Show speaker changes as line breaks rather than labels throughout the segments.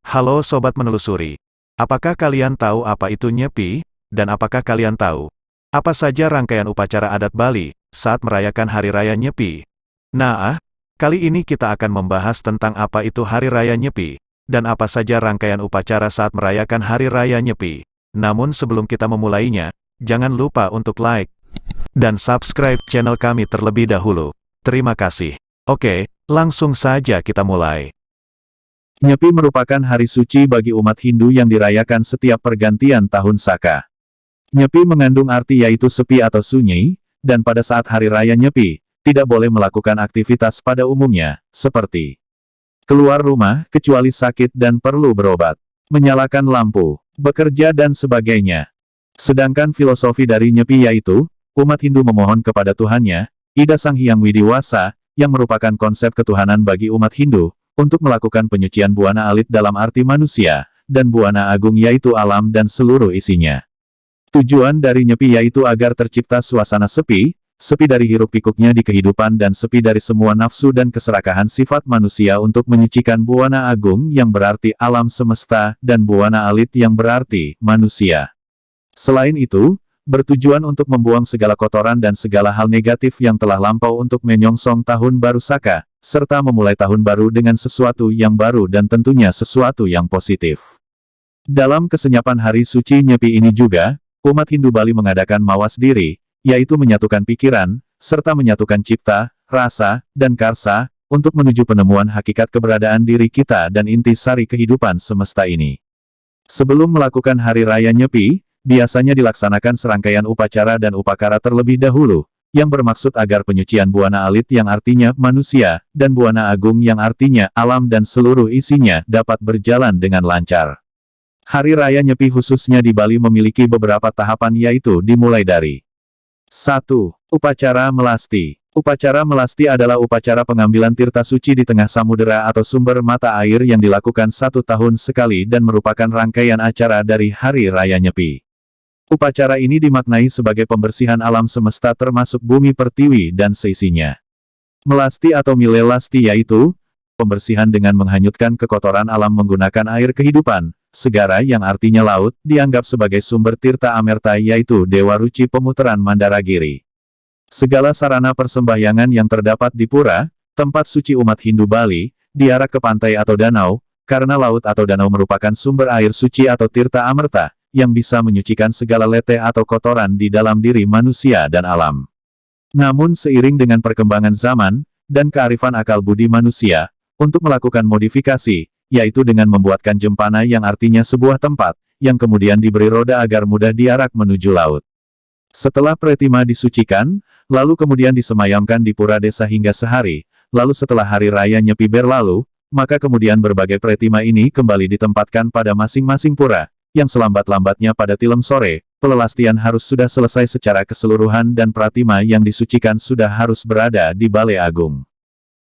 Halo Sobat Menelusuri. Apakah kalian tahu apa itu Nyepi? Dan apakah kalian tahu apa saja rangkaian upacara adat Bali saat merayakan Hari Raya Nyepi? Nah, kali ini kita akan membahas tentang apa itu Hari Raya Nyepi, dan apa saja rangkaian upacara saat merayakan Hari Raya Nyepi. Namun sebelum kita memulainya, jangan lupa untuk like dan subscribe channel kami terlebih dahulu. Terima kasih. Oke, langsung saja kita mulai.
Nyepi merupakan hari suci bagi umat Hindu yang dirayakan setiap pergantian tahun Saka. Nyepi mengandung arti yaitu sepi atau sunyi, dan pada saat hari raya Nyepi, tidak boleh melakukan aktivitas pada umumnya, seperti keluar rumah, kecuali sakit dan perlu berobat, menyalakan lampu, bekerja dan sebagainya. Sedangkan filosofi dari Nyepi yaitu, umat Hindu memohon kepada Tuhannya, Ida Sang Hyang Widiwasa, yang merupakan konsep ketuhanan bagi umat Hindu, untuk melakukan penyucian buana alit dalam arti manusia, dan buana agung yaitu alam dan seluruh isinya. Tujuan dari Nyepi yaitu agar tercipta suasana sepi, sepi dari hiruk-pikuknya di kehidupan dan sepi dari semua nafsu dan keserakahan sifat manusia untuk menyucikan buana agung yang berarti alam semesta, dan buana alit yang berarti manusia. Selain itu, bertujuan untuk membuang segala kotoran dan segala hal negatif yang telah lampau untuk menyongsong tahun baru Saka, serta memulai tahun baru dengan sesuatu yang baru dan tentunya sesuatu yang positif. Dalam kesenyapan hari suci Nyepi ini juga, umat Hindu Bali mengadakan mawas diri, yaitu menyatukan pikiran, serta menyatukan cipta, rasa, dan karsa, untuk menuju penemuan hakikat keberadaan diri kita dan inti sari kehidupan semesta ini. Sebelum melakukan Hari Raya Nyepi, biasanya dilaksanakan serangkaian upacara dan upakara terlebih dahulu, yang bermaksud agar penyucian buana alit yang artinya manusia, dan buana agung yang artinya alam dan seluruh isinya dapat berjalan dengan lancar. Hari Raya Nyepi khususnya di Bali memiliki beberapa tahapan yaitu dimulai dari 1. Upacara Melasti. Upacara Melasti adalah upacara pengambilan tirta suci di tengah samudera atau sumber mata air yang dilakukan 1 tahun sekali dan merupakan rangkaian acara dari Hari Raya Nyepi. Upacara ini dimaknai sebagai pembersihan alam semesta termasuk bumi pertiwi dan seisinya. Melasti atau milelasti yaitu, pembersihan dengan menghanyutkan kekotoran alam menggunakan air kehidupan, segara yang artinya laut, dianggap sebagai sumber tirta amerta yaitu Dewa Ruci Pemuteran Mandaragiri. Segala sarana persembahyangan yang terdapat di pura, tempat suci umat Hindu Bali, diarak ke pantai atau danau, karena laut atau danau merupakan sumber air suci atau tirta amerta, yang bisa menyucikan segala leteh atau kotoran di dalam diri manusia dan alam. Namun seiring dengan perkembangan zaman, dan kearifan akal budi manusia, untuk melakukan modifikasi, yaitu dengan membuatkan jempana yang artinya sebuah tempat, yang kemudian diberi roda agar mudah diarak menuju laut. Setelah pretima disucikan, lalu kemudian disemayamkan di pura desa hingga sehari, lalu setelah hari raya Nyepi berlalu, maka kemudian berbagai pretima ini kembali ditempatkan pada masing-masing pura, yang selambat-lambatnya pada tilem sore, pelelastian harus sudah selesai secara keseluruhan dan pratima yang disucikan sudah harus berada di Balai Agung.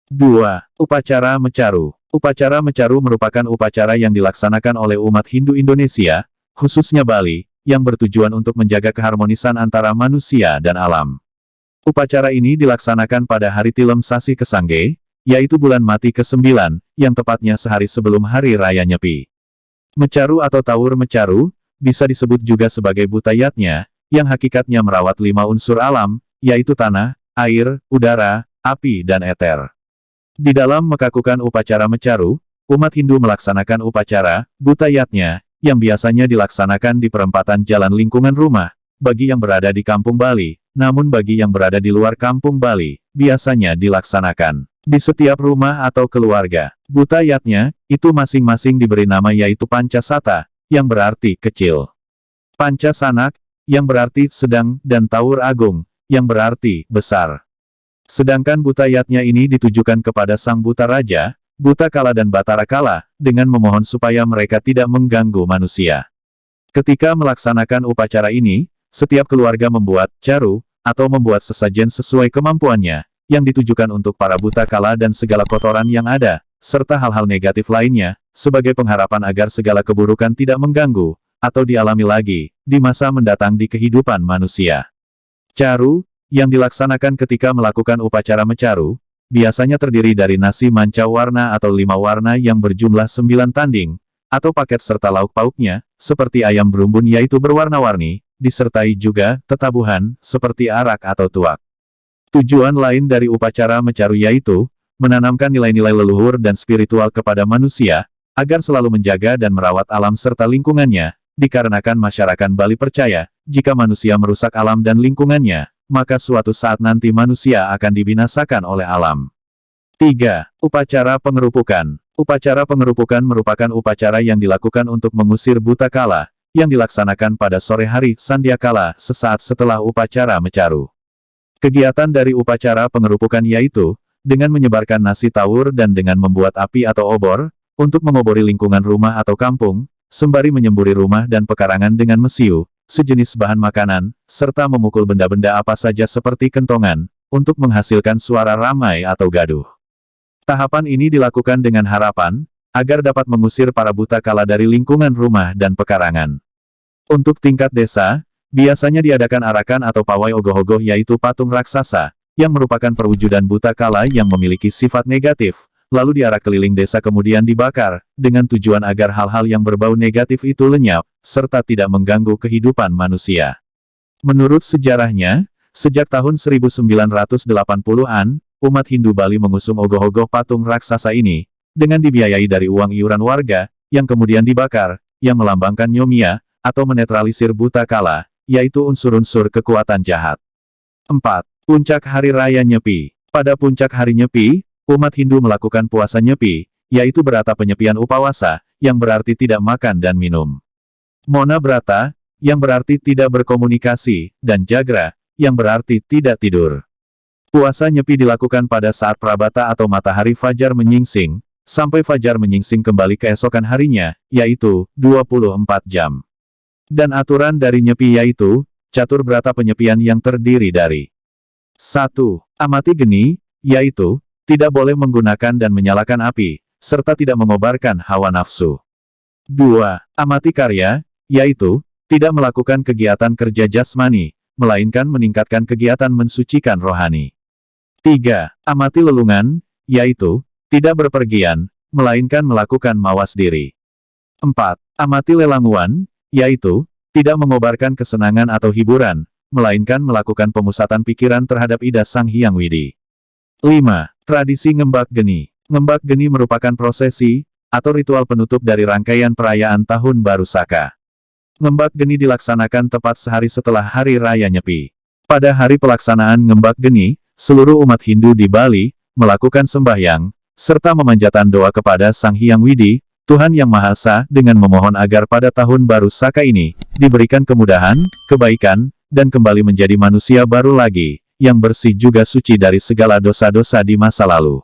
2. Upacara Mecaru. Upacara Mecaru merupakan upacara yang dilaksanakan oleh umat Hindu Indonesia, khususnya Bali, yang bertujuan untuk menjaga keharmonisan antara manusia dan alam. Upacara ini dilaksanakan pada hari tilem Sasi Kesangge, yaitu bulan mati ke-9, yang tepatnya sehari sebelum Hari Raya Nyepi. Mecaru atau Taur Mecaru, bisa disebut juga sebagai Butayatnya, yang hakikatnya merawat 5 unsur alam, yaitu tanah, air, udara, api dan eter. Di dalam mekakukan upacara Mecaru, umat Hindu melaksanakan upacara Butayatnya, yang biasanya dilaksanakan di perempatan jalan lingkungan rumah, bagi yang berada di kampung Bali, namun bagi yang berada di luar kampung Bali, biasanya dilaksanakan di setiap rumah atau keluarga. Butayatnya, itu masing-masing diberi nama yaitu Pancasata, yang berarti kecil. Pancasanak, yang berarti sedang, dan Taur Agung, yang berarti besar. Sedangkan Butayatnya ini ditujukan kepada Sang Buta Raja, Buta Kala dan Batara Kala, dengan memohon supaya mereka tidak mengganggu manusia. Ketika melaksanakan upacara ini, setiap keluarga membuat caru, atau membuat sesajen sesuai kemampuannya, yang ditujukan untuk para buta kala dan segala kotoran yang ada, serta hal-hal negatif lainnya, sebagai pengharapan agar segala keburukan tidak mengganggu, atau dialami lagi, di masa mendatang di kehidupan manusia. Caru, yang dilaksanakan ketika melakukan upacara Mecaru, biasanya terdiri dari nasi manca warna atau 5 warna yang berjumlah 9 tanding, atau paket serta lauk pauknya, seperti ayam berumbun yaitu berwarna-warni, disertai juga tetabuhan, seperti arak atau tuak. Tujuan lain dari upacara mecaru yaitu, menanamkan nilai-nilai leluhur dan spiritual kepada manusia, agar selalu menjaga dan merawat alam serta lingkungannya, dikarenakan masyarakat Bali percaya, jika manusia merusak alam dan lingkungannya, maka suatu saat nanti manusia akan dibinasakan oleh alam. 3. Upacara pengerupukan. Upacara pengerupukan merupakan upacara yang dilakukan untuk mengusir buta kala, yang dilaksanakan pada sore hari Sandiakala sesaat setelah upacara mecaru. Kegiatan dari upacara pengerupukan yaitu, dengan menyebarkan nasi tawur dan dengan membuat api atau obor, untuk mengobori lingkungan rumah atau kampung, sembari menyemburi rumah dan pekarangan dengan mesiu, sejenis bahan makanan, serta memukul benda-benda apa saja seperti kentongan, untuk menghasilkan suara ramai atau gaduh. Tahapan ini dilakukan dengan harapan, agar dapat mengusir para buta kala dari lingkungan rumah dan pekarangan. Untuk tingkat desa, biasanya diadakan arakan atau pawai ogoh-ogoh yaitu patung raksasa, yang merupakan perwujudan buta kala yang memiliki sifat negatif, lalu diarak keliling desa kemudian dibakar, dengan tujuan agar hal-hal yang berbau negatif itu lenyap, serta tidak mengganggu kehidupan manusia. Menurut sejarahnya, sejak tahun 1980-an, umat Hindu Bali mengusung ogoh-ogoh patung raksasa ini, dengan dibiayai dari uang iuran warga, yang kemudian dibakar, yang melambangkan Nyomiya, atau menetralisir buta kala, yaitu unsur-unsur kekuatan jahat. 4. Puncak Hari Raya Nyepi. Pada puncak Hari Nyepi, umat Hindu melakukan puasa Nyepi, yaitu berata penyepian upawasa, yang berarti tidak makan dan minum. Mona Brata, yang berarti tidak berkomunikasi, dan Jagra, yang berarti tidak tidur. Puasa Nyepi dilakukan pada saat prabata atau matahari fajar menyingsing, sampai fajar menyingsing kembali keesokan harinya, yaitu 24 jam. Dan aturan dari Nyepi yaitu, catur berata penyepian yang terdiri dari 1. Amati geni, yaitu, tidak boleh menggunakan dan menyalakan api, serta tidak mengobarkan hawa nafsu. 2. Amati karya, yaitu, tidak melakukan kegiatan kerja jasmani, melainkan meningkatkan kegiatan mensucikan rohani. 3. Amati lelungan, yaitu, tidak berpergian, melainkan melakukan mawas diri. 4. Amati lelanguan, yaitu, tidak mengobarkan kesenangan atau hiburan, melainkan melakukan pemusatan pikiran terhadap ida Sang Hyang Widi. 5. Tradisi Ngembak Geni. Ngembak Geni merupakan prosesi, atau ritual penutup dari rangkaian perayaan Tahun Baru Saka. Ngembak Geni dilaksanakan tepat sehari setelah Hari Raya Nyepi. Pada hari pelaksanaan Ngembak Geni, seluruh umat Hindu di Bali, melakukan sembahyang, serta memanjatkan doa kepada Sang Hyang Widi, Tuhan Yang Maha Esa, dengan memohon agar pada Tahun Baru Saka ini, diberikan kemudahan, kebaikan, dan kembali menjadi manusia baru lagi, yang bersih juga suci dari segala dosa-dosa di masa lalu.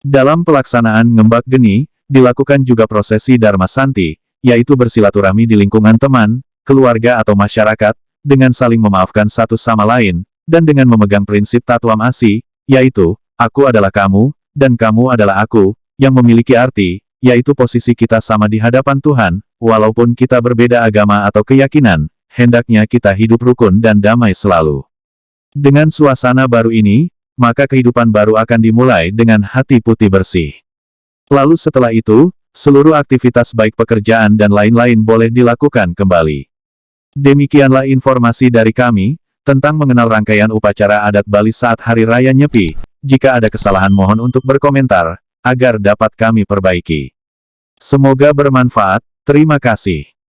Dalam pelaksanaan Ngembak Geni, dilakukan juga prosesi Dharma Santi, yaitu bersilaturahmi di lingkungan teman, keluarga atau masyarakat, dengan saling memaafkan satu sama lain, dan dengan memegang prinsip Tatwam Asi, yaitu, aku adalah kamu, dan kamu adalah aku, yang memiliki arti, yaitu posisi kita sama di hadapan Tuhan, walaupun kita berbeda agama atau keyakinan, hendaknya kita hidup rukun dan damai selalu. Dengan suasana baru ini, maka kehidupan baru akan dimulai dengan hati putih bersih. Lalu setelah itu, seluruh aktivitas baik pekerjaan dan lain-lain boleh dilakukan kembali. Demikianlah informasi dari kami, tentang mengenal rangkaian upacara adat Bali saat Hari Raya Nyepi. Jika ada kesalahan mohon untuk berkomentar, agar dapat kami perbaiki. Semoga bermanfaat, terima kasih.